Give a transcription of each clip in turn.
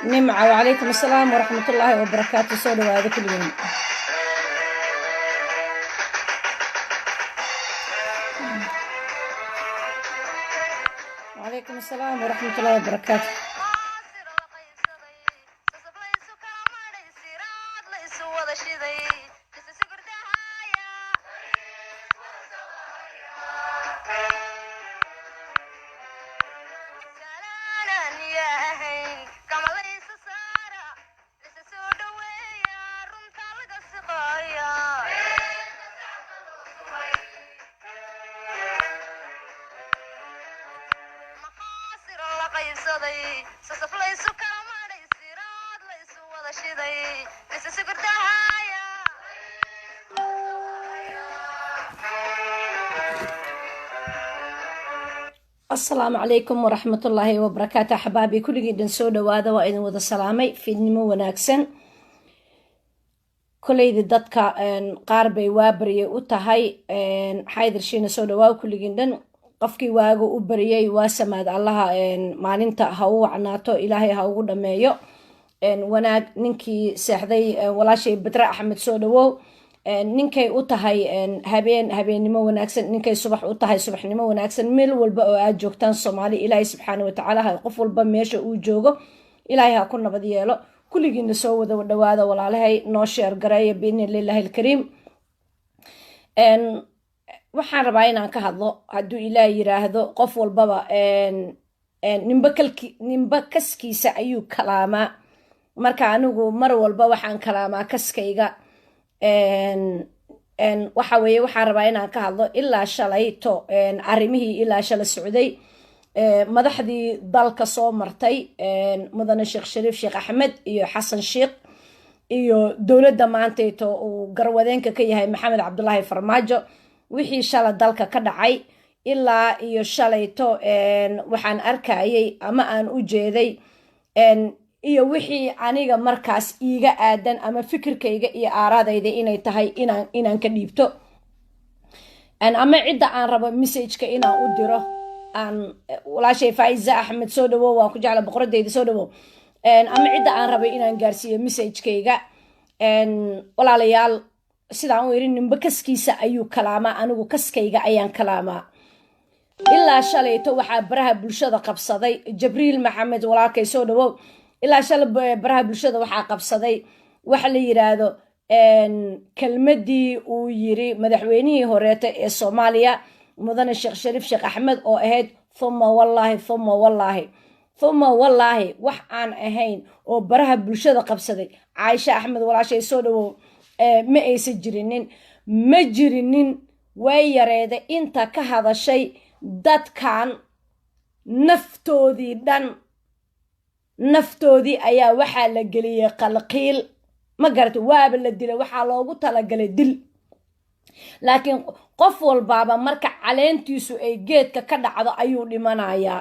نمعة وعليكم السلام ورحمة الله وبركاته. سولو هذا كل يوم. وعليكم السلام ورحمة الله وبركاته. السلام عليكم ورحمة الله وبركاته. أحبابي كل جدًا سودا وهذا وإذن وذا سلامي في النمو وناكسن كل إذا دتك قاربي وابري وتهاي حيدر شينا سودا واو كل جدًا قفكي واجو وبريي واسماد الله ما ننتا هو عناتو إلهي هو دميو وناك ننكي سحدي ولا شيء بدر أحمد سودا واو ninkay u tahay habeenimo wanaagsan ninkay subax u tahay subaxnimo wanaagsan meel walba oo aad joogtaan Soomaali Ilaahay subxaanahu wa ta'aala qof walba meesha uu joogo Ilaahay ha ku nabad yeelo kulligiina soo wada dhawaada walaalahay noo sheer gareeya biinillaahi alkariim waxaan rabaa inaan ka hadlo hadduu Ilaahay yiraahdo qof walbaba nimba kaskiisa ayuu kalaamaa marka anigu mar walba waxaan kalaamaa kaskayga waxa weeye waxaan rabaa inaan ka hadlo ilaa shalayto arrimihii ilaa shala socday madaxdii dalka soo martay mudane Sheekh Shariif Sheekh Axmed iyo Xasan Sheekh iyo dowladda maantayto uu garwadeenka ka yahay Maxamed Cabdullaahi Farmaajo wixii shala dalka ka dhacay ilaa iyo shalayto waxaan arkayay ama aan u jeeday iyo wixii aniga markaas iiga aadan ama fikirkayga iyo aaradayda inay tahay inaan ka dhiibto ama cidda aan rabo message-ka inaan u diro aan walaashay Faiza Axmed soo dhawow waan ku jeclaa boqoradeyda soo dhawow ama cidda aan rabo inaan gaarsiiyo message-kayga walaalayaal sidaan u yiri nimba kaskiisa ayuu kalaamaa anigu kaskayga ayaan kalaamaa ilaa shalayto waxaa baraha bulshada qabsaday Jibriil Maxamed walaalkay soo dhawow ilaa shala baraha bulshada waxaa qabsaday waxa la yiraahdo kelmadii uu yiri madaxweynihii horeeta ee Soomaaliya mudane Sheekh Shariif Sheekh Axmed oo ahayd thumma wallahi wax aan ahayn oo baraha bulshada qabsaday Aisha Axmed walaashay soo dhawow ma aysan jirinin ma jirinin way yareeda inta ka hadashay dadkan naftoodii ayaa waxaa la geliyay qalqiil ma garata waaba la dilay waxaa loogu talagalay dil laakiin qof walbaaba marka caleentiisu ay geedka ka dhacdo ayuu dhimanayaa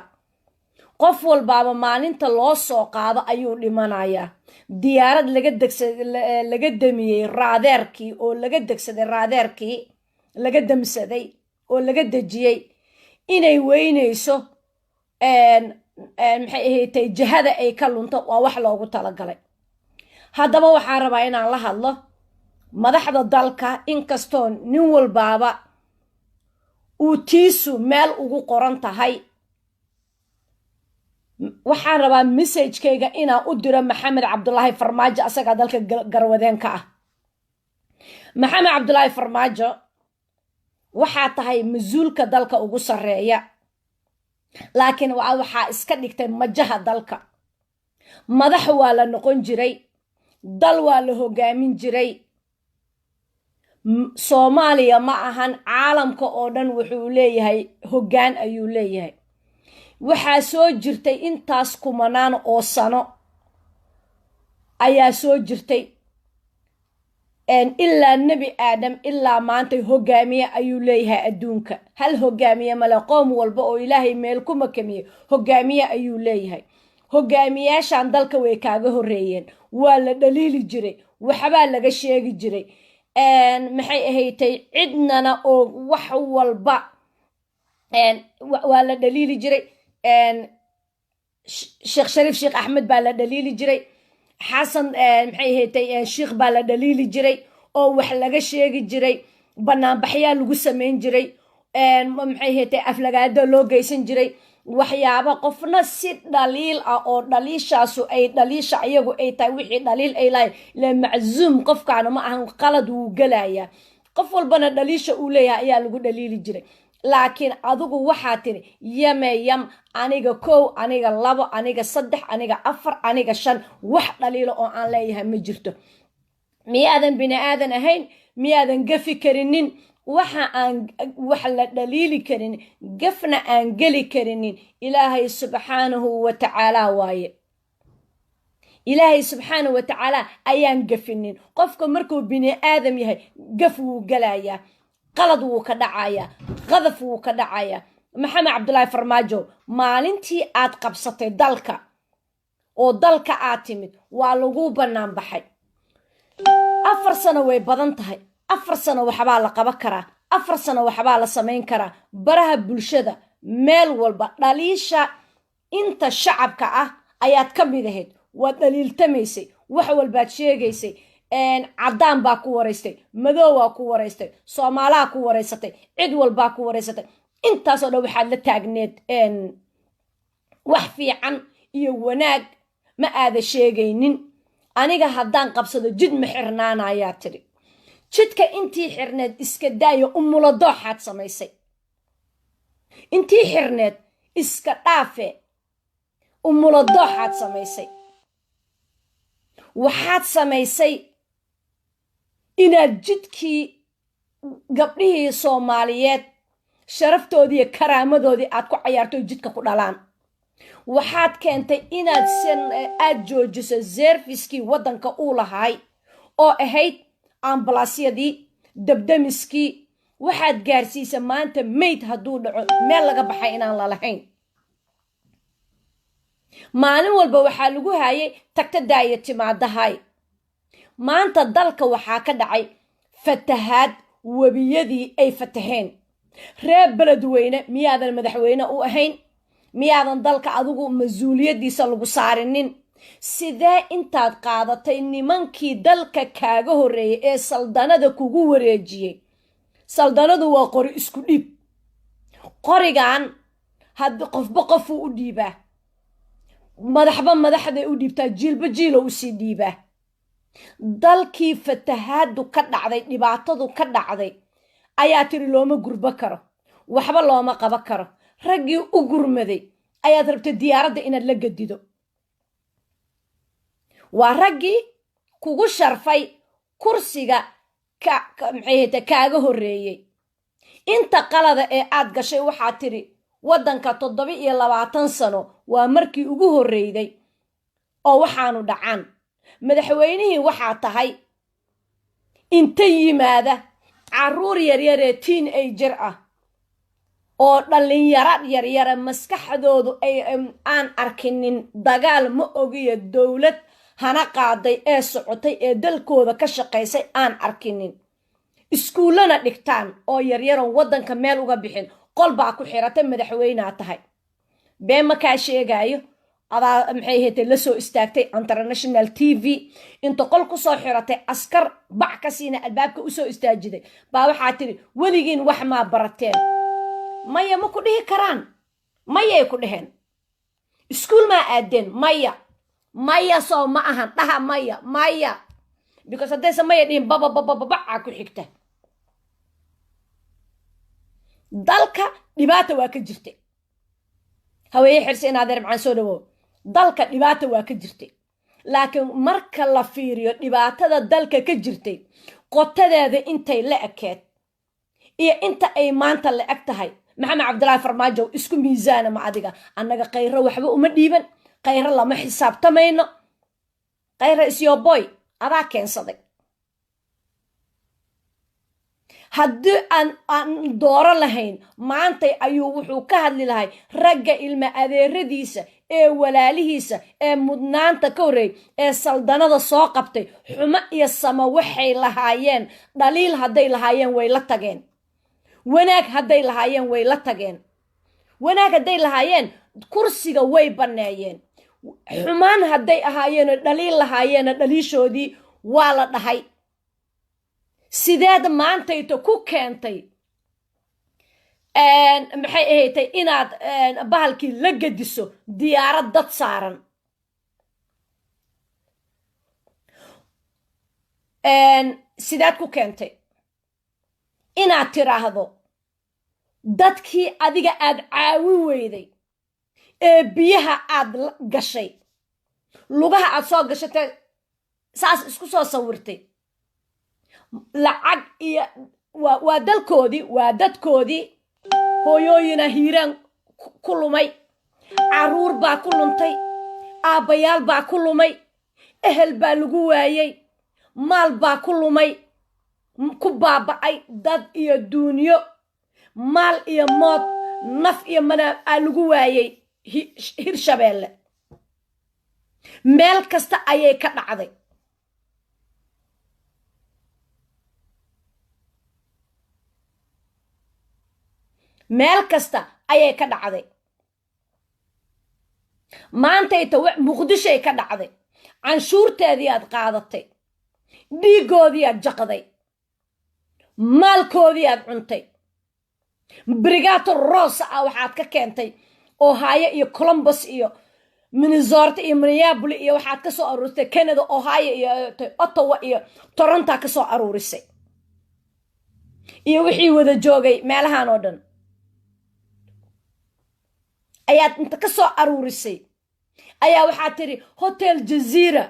qof walbaaba maalinta loo soo qaado ayuu dhimanayaa diyaarad laga damiyay raadeerkii oo laga degsaday raadeerkii laga damsaday oo laga dejiyay inay weynayso maxay ahayd jihada ay ka lunto waa wax loogu talagalay haddaba waxaan rabaa inaan la hadlo madaxda dalka inkastoo nin walbaaba uu tiisu meel ugu qoran tahay waxaan rabaa message-kayga inaan u diro Maxamed Cabdullaahi Farmaajo asaga dalka garwadeenka ah Maxamed Cabdullaahi Farmaajo waxaa tahay masuulka dalka ugu sareeya laakiin waxaa iska dhigtay majaha dalka madax waa la noqon jiray dal waa la hogaamin jiray Soomaaliya ma ahan caalamka oo dhan wuxuu leeyahay hoggaan ayuu leeyahay waxaa soo jirtay intaas kumanaan oo sano ayaa soo jirtay ilaa nebi aadam ilaa maanta hogaamiye ayuu leeyahay adduunka hal hogaamiye mala qoom walba oo ilaahay meel ku makamiye hogaamiye ayuu leeyahay hogaamiyaashan dalka way kaaga horeeyeen waa la dhaliili jiray waxbaa laga sheegi jiray maxay ahaydtay cidnana oo wax walba waa la dhaliili jiray sheekh shariif sheekh axmed baa la dhaliili jiray xasan maxay ahaatay sheekh baa la dhaliili jiray oo wax laga sheegi jiray banaanbaxyaa lagu samayn jiray maxay ahaatay aflagaado loo geysan jiray waxyaaba qofna si dhaliil ah oo dhaliishaasu ay dhaliisha iyagu ay tahay wixii dhaliil ay lahayn la maczuum qofkaana ma ahan qalad wuu gelayaa qof walbana dhaliisha uu leeyahay ayaa lagu dhaliili jiray laakiin adigu waxaa tiri yam aniga 1 aniga 2 aniga 3 aniga 4 aniga 5 wax dhaliilo oo aan leeyahay ma jirto miyaadan bini aadan ahayn miyaadan gafi karinin waxa aan wax la dhaliili karin gafna aan geli karinin ilaahay subxaanahu wa tacaala waaye ilaahay subxaanahu wa tacaala ayaan gafinin qofka markuu bini aadam yahay gaf wuu galayaa qalad wuu ka dhacayaa qadaf wuu ka dhacayaa maxamed cabdullaahi farmaajo maalintii aad qabsatay dalka oo dalka aad timid waa lagu bannaan baxay 4 sano way badan tahay 4 sano waxbaa la qaban karaa 4 sano waxbaa la samayn karaa baraha bulshada meel walba dhaliisha inta shacabka ah ayaad ka mid ahayd waad dhaliiltamaysay wax walbaad sheegaysay caddaan baa ku waraystay madow waa ku waraystay soomaalaa ku waraysatay cid walbaa ku waraysatay intaasoo dhan waxaad la taagneed wax fiican iyo wanaag ma aada sheegaynin aniga haddaan qabsado jid ma xirnaanayaa tiri jidka intii xirneed iska daayo umulo dooxaad samaysay intii xirneed iska dhaafe umulo dooxaad samaysay waxaad samaysay inaad jidkii gabdhihii soomaaliyeed sharaftoodii iyo karaamadoodii aad ku cayaarto jidka ku dhalaan waxaad keentay inaad aad joojiso serviskii waddanka uu lahaay oo ahayd ambalaasyadii dabdamiskii waxaad gaarsiisa maanta mayd hadduu dhaco meel laga baxay inaan lalahayn maalin walba waxaa lagu haayay tagta daaya timaadahay maanta dalka waxaa ka dhacay fatahaad webiyadii ay fataheen reer beledweyne miyaadan madaxweyne u ahayn miyaadan dalka adigu mas-uuliyaddiisa lagu saarinin sidee intaad qaadatay nimankii dalka kaaga horreeyay ee saldanada kugu wareejiyey saldanadu waa qori isku dhiib qorigan haddi qofba qofuu u dhiibaa madaxba madaxday u dhiibtaa jiilba jiilo usii dhiibaa dalkii fatahaadu ka dhacday dhibaatadu ka dhacday ayaa tiri looma gurbo karo waxba looma qaba karo raggii u gurmaday ayaad rabtay diyaaradda inaad la gadido waa raggii kugu sharfay kursiga kaaga horreeyey inta qalada ee aad gashay waxaa tiri waddanka 27 sano waa markii ugu horreyday oo waxaanu dhacaan madaxweynihii waxaa tahay inta yimaada caruur yaryaree teenager ah oo dhalinyaro yaryara maskaxdoodu aan arkinin dagaal ma ogiyo dowlad hana qaaday ee socotay ee dalkooda ka shaqaysay aan arkinin iskuullana dhigtaan oo yaryaron waddanka meel uga bixin qol baa ku xiratay madaxweynea tahay been makaa sheegaayo adaa maxay ahaatay la soo istaagtay international TV inta qol ku soo xiratay askar bac ka siina albaabka u soo istaajiday baa waxaa tiri weligiin wax maa barateen maya ma ku dhihi karaan mayay ku dheheen iskuul maa aadeen maya soo ma ahan dhaha maya because haddaysa maya dhihin bababababacaa ku xigta dalka dhibaata waa ka jirtay haweeye xirsi in adeer macaan soo dhawow dalka dhibaata waa ka jirtay laakiin marka la fiiriyo dhibaatada dalka ka jirtay qotadeeda intay la ekeed iyo inta ay maanta la eg tahay maxamed cabdilaahi farmaajo isku miisaana ma adiga annaga khayro waxba uma dhiiban khayro lama xisaabtamayno khayro isyoboy adaa keensaday haddii aan dooro lahayn maantay ayuu wuxuu ka hadli lahay ragga ilma adeeradiisa ee walaalihiisa ee mudnaanta ka horreey ee saldanada soo qabtay xumo iyo samo waxay lahaayeen dhaliil hadday lahaayeen way la tageen wanaag hadday lahaayeen way la tageen wanaag hadday lahaayeen kursiga way banneeyeen xumaan hadday ahaayeen dhaliil lahaayeen dhaliishoodii waa la dhahay sideed maantayto ku keentay maxay ahaydtay inaad bahalkii la gediso diyaarad dad saaran sidaad ku keentay inaad tiraahdo dadkii adiga aad caawin weyday ee biyaha aad gashay lugaha aad soo gashatay saas isku soo sawirtay lacag iyo waa dalkoodii waa dadkoodii hooyooyina hiiraan ku lumay caruur baa ku luntay aabbayaal baa ku lumay ehel baa lagu waayay maal baa ku lumay ku baaba'ay dad iyo duunyo maal iyo mood naf iyo manaab aa lagu waayay hirshabeelle meel kasta ayay ka dhacday meel kasta ayay ka dhacday maantayta muqdishoay ka dhacday canshuurteedii aad qaadatay dhiigoodii aad jaqday maalkoodii aad cuntay brigato rosa ah waxaad ka keentay ohio iyo columbus iyo minnesota iyo minneapolis iyo waxaad ka soo aruurisay canada ohio iyo ottawa iyo toronto ka soo aruurisay iyo wixii wada joogay meelahan oo dhan ayaad inta ka soo aruurisay ayaa waxaad tiri hotel jazeera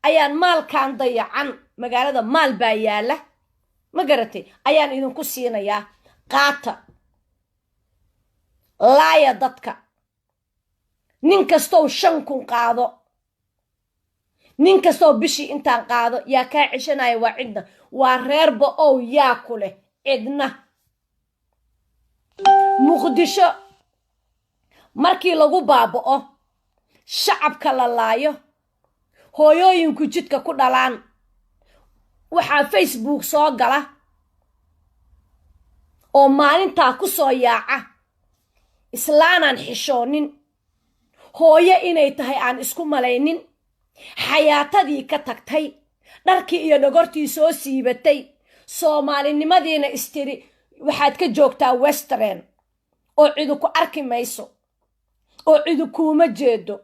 ayaan maalkan dayacan magaalada maal baa yaala ma garatay ayaan idinku siinayaa qaata laaya dadka nin kastoo 5,000 qaado nin kastoo bishii intaan qaado yaa kaa ceshanaya waa cidna waa reerba oo yaa ku leh cidna muqdisho markii lagu baaba'o shacabka la laayo hooyooyinku jidka ku dhalaan waxaa Facebook soo gala oo maalintaa ku soo yaaca islaanaan xishoonin hooyo inay tahay aan isku malaynin xayaatadii ka tagtay dharkii iyo dhogortii soo siibatay soomaalinimadiina istiri waxaad ka joogtaa western oo cidu ku arki mayso oo cidu kuuma jeedo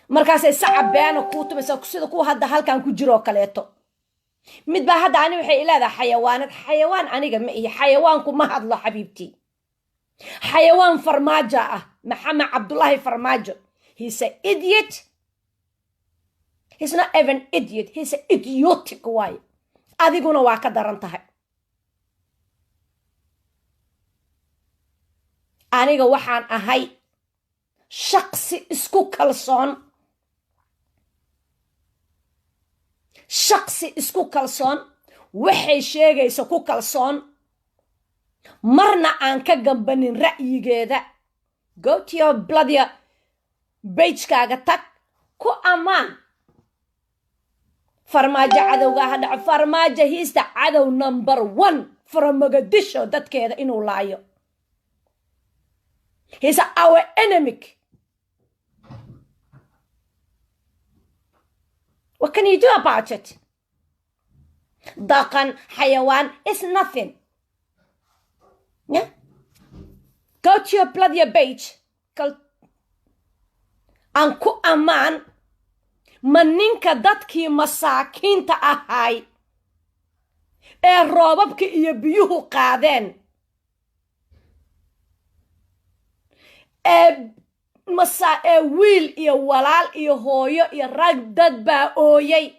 markaasay sacab beena kuu tumaysa sida kuwa hadda halkan ku jiroo kaleeto mid baa hadda ani waxay ilaadaa xayawaanad xayawaan aniga ma iyo xayawaanku ma hadlo xabiibtii xayawaan farmaajo ah maxamed cabdullaahi farmaajo he's an idiot he's not even idiot he's an idiotic way adiguna waa ka daran tahay aniga waxaan ahay shaqsi isku kalsoon shaqsi isku kalsoon waxay sheegayso ku kalsoon marna aan ka gambanin ra'yigeeda go to your bloody page-kaaga tag ku ammaan farmaajo cadowga ha dhaco farmaajo hiista cadow number 1 from Mogadisho dadkeeda inuu laayo he's our enemy. What can you do about it? Dakan, hayawan is nothing. Yeah? Go to your bloody page. Anku aman maninka dadkii masaakiinta ahay ee roobabka iyo biyuhu qaadeen ee wiil iyo walaal iyo hooyo iyo rag dad baa ooyay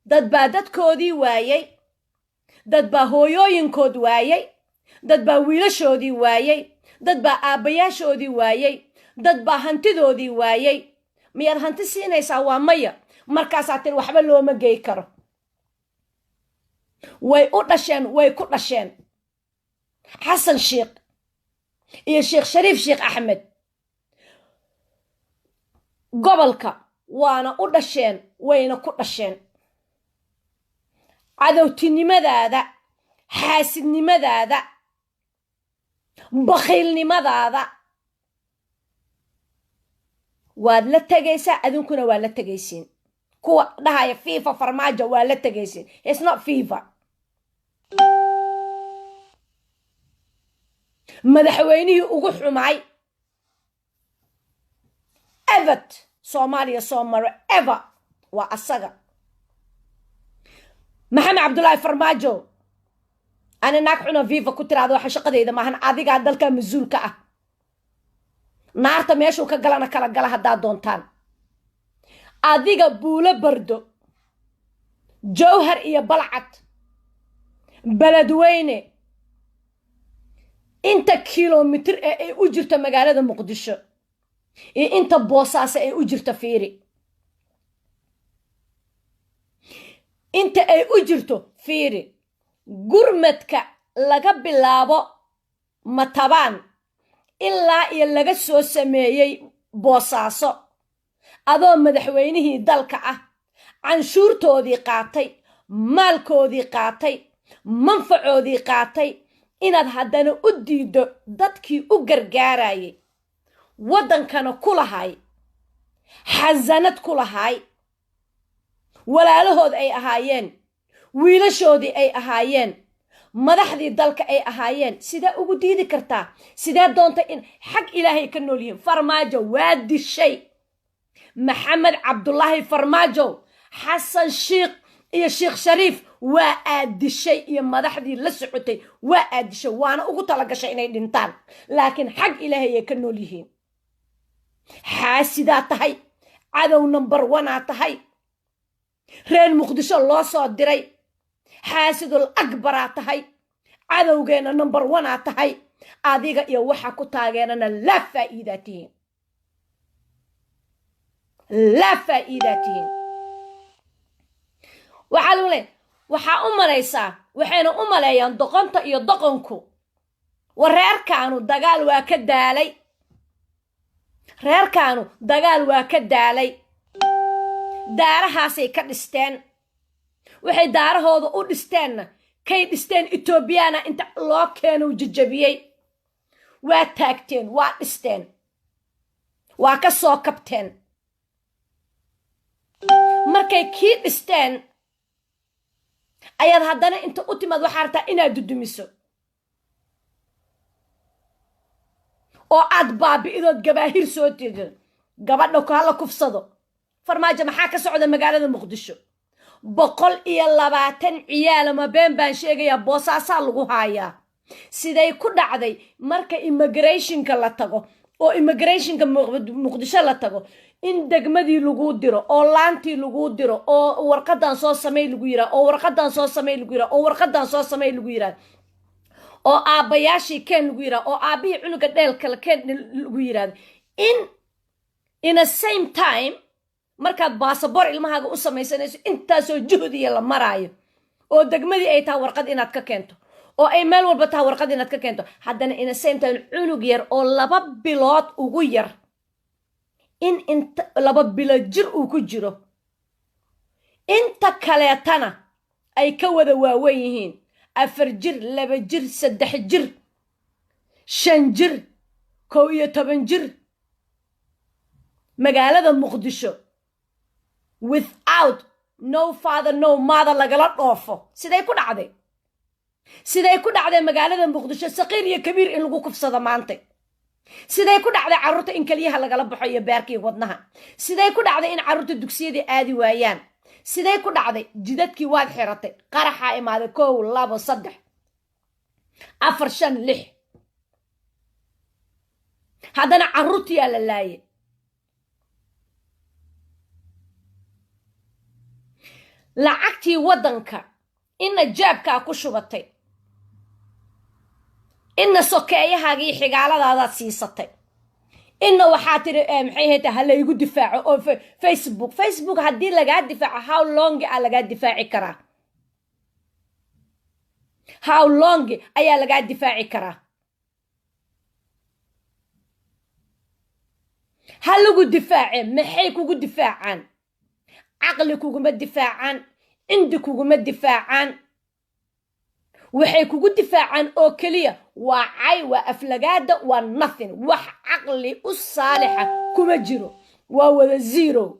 dad baa dadkoodii waayay dad baa hooyooyinkood waayay dad baa wiilashoodii waayay dad baa aabbayaashoodii waayay dad baa hantidoodii waayay miyaad hanti siinaysaa waa maya markaasaa tiri waxba looma gey karo way u dhasheen way ku dhasheen xasan sheekh iyo sheekh shariif sheekh axmed gobolka waana u dhasheen wayna ku dhasheen cadowtinimadaada xaasidnimadaada bakhiilnimadaada waad la tegaysaa adinkuna waa la tegaysiin kuwa dhahaya FIFA farmaajo waa la tegaysiin it's not FIFA madaxweynihii ugu xumaay ever Soomaaliya soo maro ever waa asaga maxamed cabdullaahi farmaajo ana naag xuna FIFA ku tiraado waxa shaqadeeda maahan adiga dalka masuulka ah naarta meeshuu ka galana kala gala haddaa doontaan adiga buulo bardo jawhar iyo balcad beledweyne inta kilomitir ee ay u jirto magaalada muqdisho iyo inta boosaaso ay u jirto fiiri inta ay u jirto fiiri gurmadka laga bilaabo matabaan ilaa iyo laga soo sameeyey boosaaso adoo madaxweynihii dalka ah canshuurtoodii qaatay maalkoodii qaatay manfacoodii qaatay inaad haddana u diido dadkii u gargaarayay waddankana ku lahay xasanad ku lahay walaalahood ay ahaayeen wiilashoodii ay ahaayeen madaxdii dalka ay ahaayeen sidee ugu diidi kartaa sidee doonta in xag ilaahay ka nool yihiin farmaajo waa dishay maxamed cabdullaahi farmaajo xasan shiikh iyo sheekh shariif waa aadishay iyo madaxdii la socotay waa aadishay waana ugu talagashay inay dhintaan laakiin xag ilaahay ay ka nool yihiin xaasidaa tahay cadow number 1 tahay reer muqdisho loo soo diray xaasidul akbaraa tahay cadowgeena number 1 tahay adiga iyo waxa ku taageerana la faa'iidatihiin la faa'iidatihiin waxaa u malaysaa waxayna u maleeyaan doqonta iyo doqonku wareerkaanu dagaal waa ka daalay reerkaanu dagaal waa ka daalay daarahaasay ka dhisteen waxay daarahooda u dhisteenna kay dhisteen Etoobiyana inta loo keeno jajabiyey waa taagteen waa dhisteen waa ka soo kabteen markay kii dhisteen ayaad haddana inta u timad waxaa rabtaa inaad dudumiso oo aad baabi'idood gabaahir soo tidin gabadha ku hala kufsado farmaajo maxaa ka socda magaalada muqdisho 120 ciyaal ma been baan sheegayaa boosaasaa lagu haayaa siday ku dhacday marka immigrationka la tago oo immigrationka muqdisho la tago in degmadii lagu diro oo laantii lagu diro oo warqadan soo samay lagu yiraa oo warqadan soo samay lagu yiraa oo warqadan soo samay lagu yiraa oo aabayaashii keen lagu yiraa oo aabihii cunuga dheelkala keen lagu yiraa in a same time markaad baasabor ilmahaaga u samaysanayso intaasoo juhdiya la maraayo oo degmadii ay tahay warqad inaad ka keento oo ay meel walba tahay warqad inaad ka keento haddana in a same time cunug yar oo 2 bilood ugu yar in inta 2 bilood jir uu ku jiro inta kaleetana ay ka wada waaweyn yihiin 4 jir 2 jir 3 jir 5 jir 11 jir magaalada muqdisho without no father no mother lagala dhoofo siday ku dhacday magaalada muqdisho saqiir iyo kabiir in lagu kufsado maanta siday ku dhacday carruurta in kaliyaha lagala baxo iyo beerkii wadnaha siday ku dhacday in carruurta dugsiyada aadi waayaan siday ku dhacday jidadkii waad xiratay qaraxa imaaday 1 2 3 4 5 6 haddana carruurtii la laayay lacagtii waddanka inna jaabkaa ku shubatay inna sokeeyahaagii xigaaladaadaad siisatay inna waxaa tiri maxay haytaa ha laygu difaaco oo facebook haddii lagaa difaaco how long a lagaa difaaci karaa how long ayaa lagaa difaaci karaa ha lagu difaace maxay kugu difaacaan caqli kuguma difaacaan cindi kuguma difaacaan waxay kugu difaacaan oo keliya waa cay, waa aflagaada, waa nothing. wax caqli u saalixa kuma jiro, waa wada zero.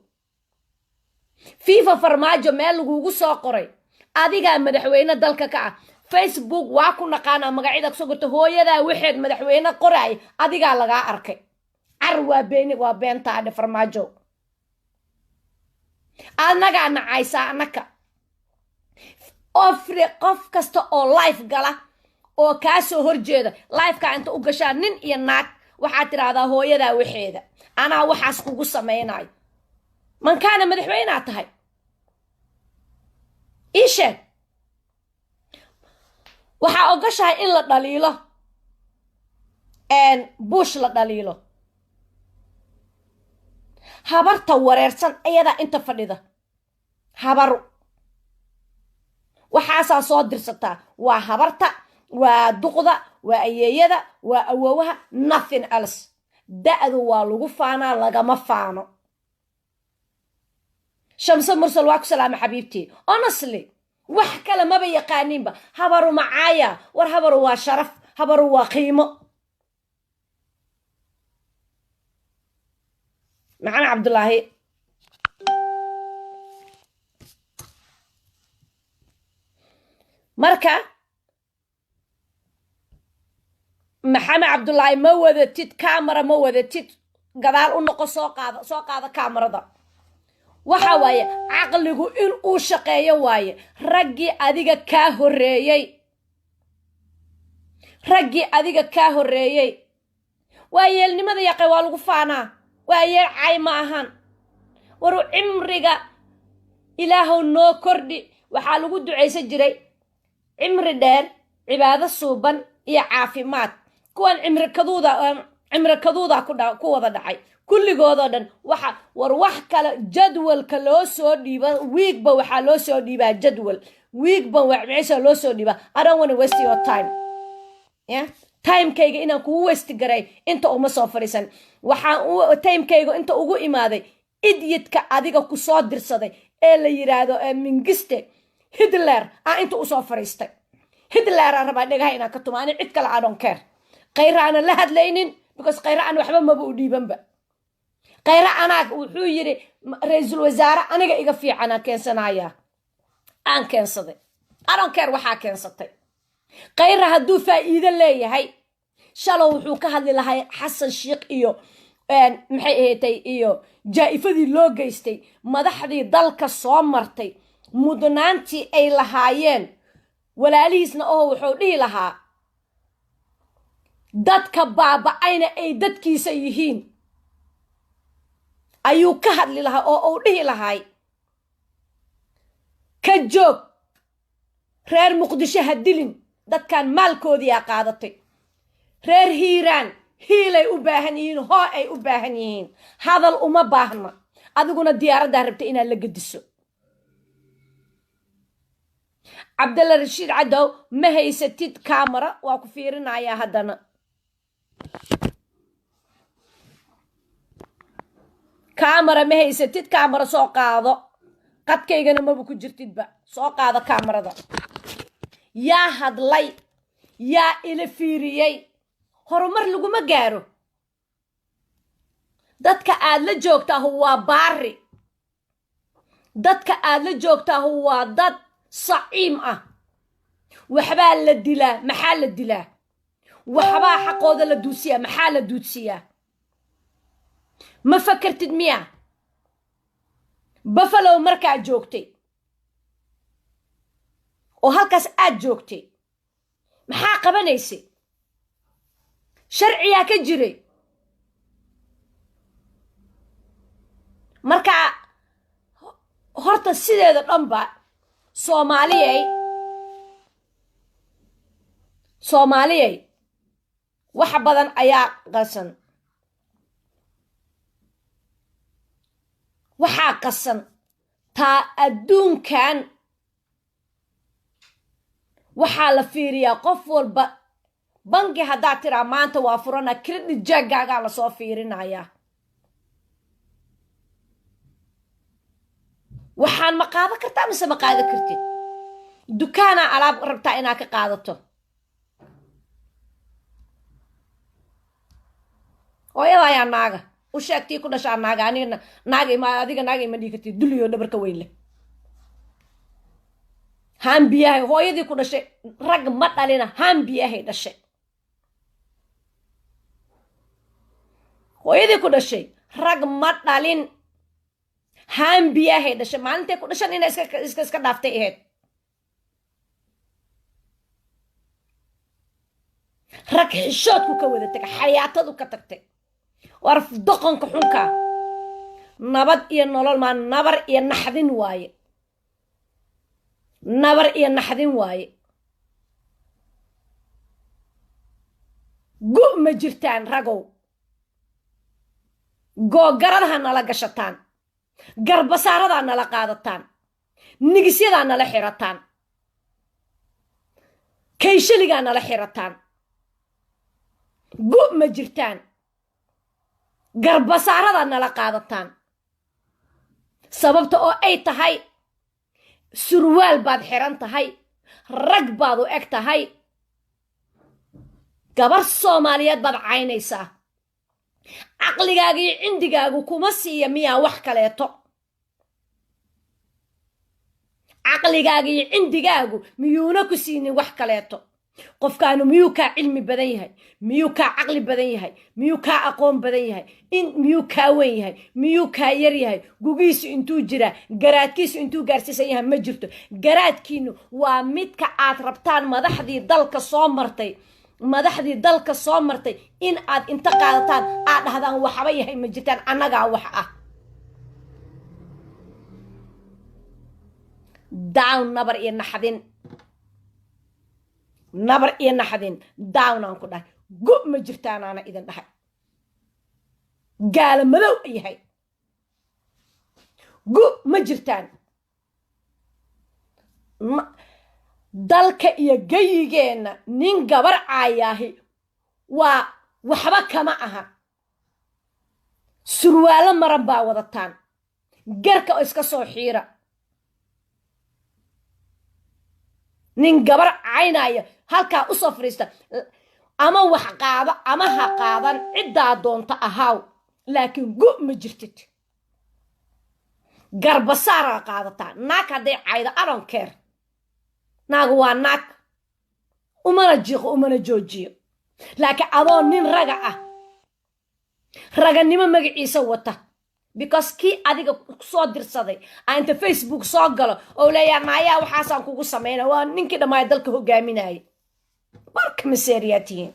fifa farmaajo meel lagugu soo qoray, adigaa madaxweyne dalka ka ah. facebook waa ku naqaanaa magacyada kusoo gorta, hooyadaa waxeed madaxweyne qoraay, adigaa lagaa arkay. car waa beentaadhe farmaajo. anagaa nacaysaa anaka. ofri qof kasta oo life gala oo kaa soo horjeeda, lifeka inta u gashaa nin iyo naag, waxaad tiraahdaa hooyadaa waxeeda, anaa waxaas kugu samaynayo. mankaana madaxweynea tahay ii sheeg. waxaa ogashahay in la dhaliilo, bush la dhaliilo. habarta wareersan ayadaa inta fadhida. habaru waxaasaa soo dirsataa, waa habarta, waa duqda, waa ayeeyada, waa awowaha, nothing else. da'du waa lagu faanaa, lagama faano. shamse mursal waa ku salaama xabiibtii. honestly wax kale maba yaqaaninba. habaru macaaya, war habaru waa sharaf, habaru waa qiimo. maxamed cabdulaahi marka maxamed cabdulaahi ma wadatid camera, ma wadatid, gadaal u noqo, soo qaada camerada. waxa waaye caqligu in uu shaqeeyo waaye. raggii adiga kaa horreeyey waa yeelnimada yaqay, waa lagu faanaa, waa yeel cay ma ahan. waru cimriga ilaahow noo kordhi. waxaa lagu ducaysan jiray cimri dheer, cibaado suuban iyo caafimaad. kuwan cimrikaduuda ku wada dhacay kulligoodoo dhan. war wax kale jadwalka loo soo dhiiba, wiigba waxaa loo soo dhiibaa jadwal, wiigba waxaa loo soo dhiibaa. I don't want to waste your time. timekayga inaan kugu westi garay inta uma soo fadhiisan. waxaan timekayga inta ugu imaaday idyidka adiga ku soo dirsaday ee la yiraahdo mingiste Hitler inta u soo fadhiistay. Hitler rabaa dhagaha inaan ka tumaani, cid kale I don't care. qayra aan la hadlaynin because qayra aan waxba maba u dhiibanba. qayra anaag wuxuu yiri ra'iisul wasaare aniga iga fiican keensanaya. aan keensaday. I don't care waxaa keensatay. qayra hadduu faa'iido leeyahay, shalow wuxuu ka hadli lahay xasan shiikh iyo maxay ahaatay iyo jaaifadii loo geystay madaxdii dalka soo martay, mudnaantii ay lahaayeen. walaalihiisna oo wuxuu dhihi lahaa dadka baaba'ayna ay dadkiisa yihiin, ayuu ka hadli lahaa oo uu dhihi lahay ka joog, reer muqdisho ha dilin, dadkan maalkoodiyaa qaadatay. reer hiiraan hiilay u baahan yihiin, hoo ay u baahan yihiin, hadal uma baahna. adiguna diyaaraddaa rabta inaad la gediso. cabdalla rashiid cadow ma haysatid camera, waa ku fiirinayaa haddana. camera ma haysatid, camera soo qaado. qadkaygana maba ku jirtidba, soo qaado camerada. yaa hadlay, yaa ila fiiriyey. horumar laguma gaaro. dadka aad la joogtaahu waa baari. dadka aad la joogtaahu waa dad saciim ah. waxbaa la dilaa, maxaa la dilaa? waxbaa xaqooda la duudsiyaa, maxaa la duudsiyaa? ma fakartid miya? buffalo markaa joogtay oo halkaas aad joogtay maxaa qabanaysay? sharciyaa ka jiray. markaa horta sideeda dhanba soomaaliyay wax badan ayaa qasan. waxaa qasan taa adduunkan. waxaa la fiiriyaa qof walba. bangi haddaad tiraa maanta waa furana, credit jaggaagaa lasoo fiirinayaa. waxaan ma qaado kartaa mise ma qaado kartid? dukaana alaab rabtaa inaa ka qaadato hooyada ayaa naaga u sheegtii ku dhashaa naaga anigana adiga naaga ima dhigi kartid duliyo dhabarka weyn leh haan biyahay hooyadii ku dhashay rag ma dhalina haan biyahay dhashay hooyadii ku dhashay rag ma dhalin haan biyahay dhashay maalintay ku dhashan inay iska dhaaftay ahayd rag xishoodku ka wada tagay xayaatadu ka tagtay war doqonka xunka nabad iyo nolol maa nabar iyo naxdin waaye nabar iyo naxdin waaye gu ma jirtaan ragow googaradaha nala gashataan garbasaaradaa nala qaadataan nigisyadaa nala xirataan kayshaligaa nala xirataan gu ma jirtaan garbasaaradaa nala qaadataan sababta oo ay tahay surwaal baad xiran tahay rag baad u eg tahay gabar soomaaliyeed baad caynaysaa caqligaaga iyo cindigaagu kuma siiya miyaa wax kaleeto caqligaaga iyo cindigaagu miyuuna ku siinin wax kaleeto qofkaanu miyuu kaa cilmi badan yahay miyuu kaa caqli badan yahay miyuu kaa aqoon badan yahay miyuu kaa weyn yahay miyuu kaa yar yahay gugiisu intuu jiraa garaadkiisu intuu gaarsiisan yahay ma jirto garaadkiinu waa midka aad rabtaan madaxdii dalka soo martay in aad inta qaadataan aad dhahdaan waxba yahay ma jirtaan annagaa wax ah down nabar iyo naxdin down aan ku dhahay gu ma jirtaan aana idin dhahay gaala madow yahay gu ma jirtaan dalka iyo gayigeenna nin gabar caayaahi waa waxba kama aha surwaalo maran baa wadataan garka oo iska soo xiira nin gabar caynaya halkaa u soo fariista ama wax qaado ama ha qaadan ciddaa doonta ahaaw laakiin gu ma jirtid garbasaaraa qaadataa naag hadday caydo aronkeer naagu waa naag umana jiiqo umana joojiyo laakiin adoo nin raga ah raganimo magaciisa wata because kii adiga soo dirsaday inta Facebook soo galo oo leeyahay naayaa waxaasaan kugu sameeyna waa ninkii dhammaay dalka hogaaminayay barka maseeriyatiin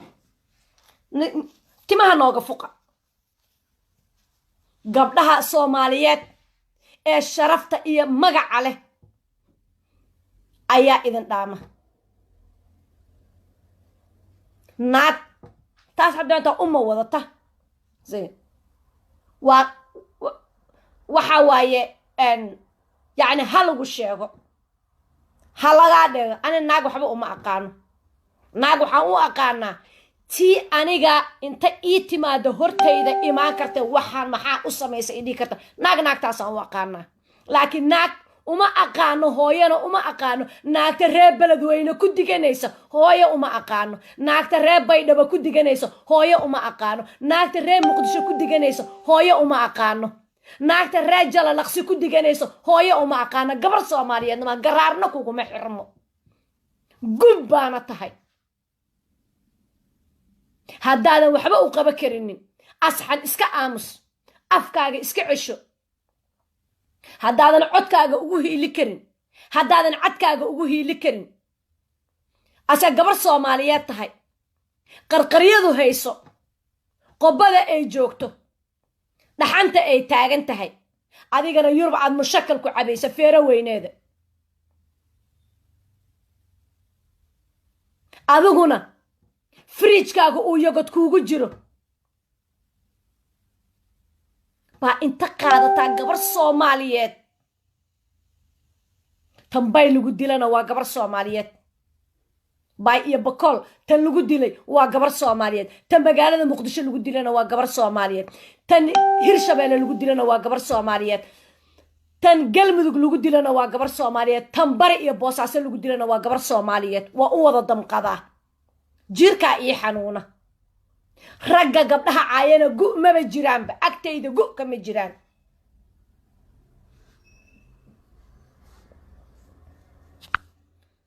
timaha nooga fuqa gabdhaha Soomaaliyeed ee sharafta iyo magaca leh ayaa idin dhaama naag taas hadda umma wadata waxa waaye yani ha lagu sheego ha lagaa dhego ani naag waxba uma aqaano naag waxaan u aqaanaa tii aniga inta ii timaado hortayda imaan karta waxaan maxaa u samaysa idhii karta naagtaasaan u aqaanaa laakiin naag uma aqaano hooyana uma aqaano naagta reer beledweyne ku diganaysa hooyo uma aqaano naagta reer baydhaba ku diganaysa hooyo uma aqaano naagta reer muqdisho ku diganaysa hooyo uma aqaano naagta reer jalalaqsi ku diganaysa hooyo uma aqaano gabar Soomaaliyeedna ma garaarna kuguma xirmo gub baana tahay haddaadan waxba u qaba karinin asxan iska aamus afkaaga iska cesho haddaadan codkaaga ugu hiili karin haddaadan cadkaaga ugu hiili karin asa gabar Soomaaliyeed tahay qarqaryadu hayso qobada ay joogto dhaxanta ay taagan tahay adigana Yurub aad mushakal ku cabaysa feero weyneeda adiguna fridge-kaaga uu yogod kuugu jiro baa inta qaadataa gabar Soomaaliyeed tambay lagu dilana waa gabar Soomaaliyeed bay iyo Bakool tan lagu dilay waa gabar Soomaaliyeed tan magaalada Muqdisho lagu dilana waa gabar Soomaaliyeed tan Hirshabeelle lagu dilana waa gabar Soomaaliyeed tan galmudug lagu dilana waa gabar soomaaliyeed tan bari iyo boosaaso lagu dilana waa gabar soomaaliyeed waa u wada damqadaa jirkaa ii xanuuna ragga gabdhaha caayana gu maba jiraanba agtayda gu kama jiraan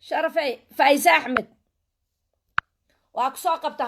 sharafay faaiise axmed waa ku soo qabta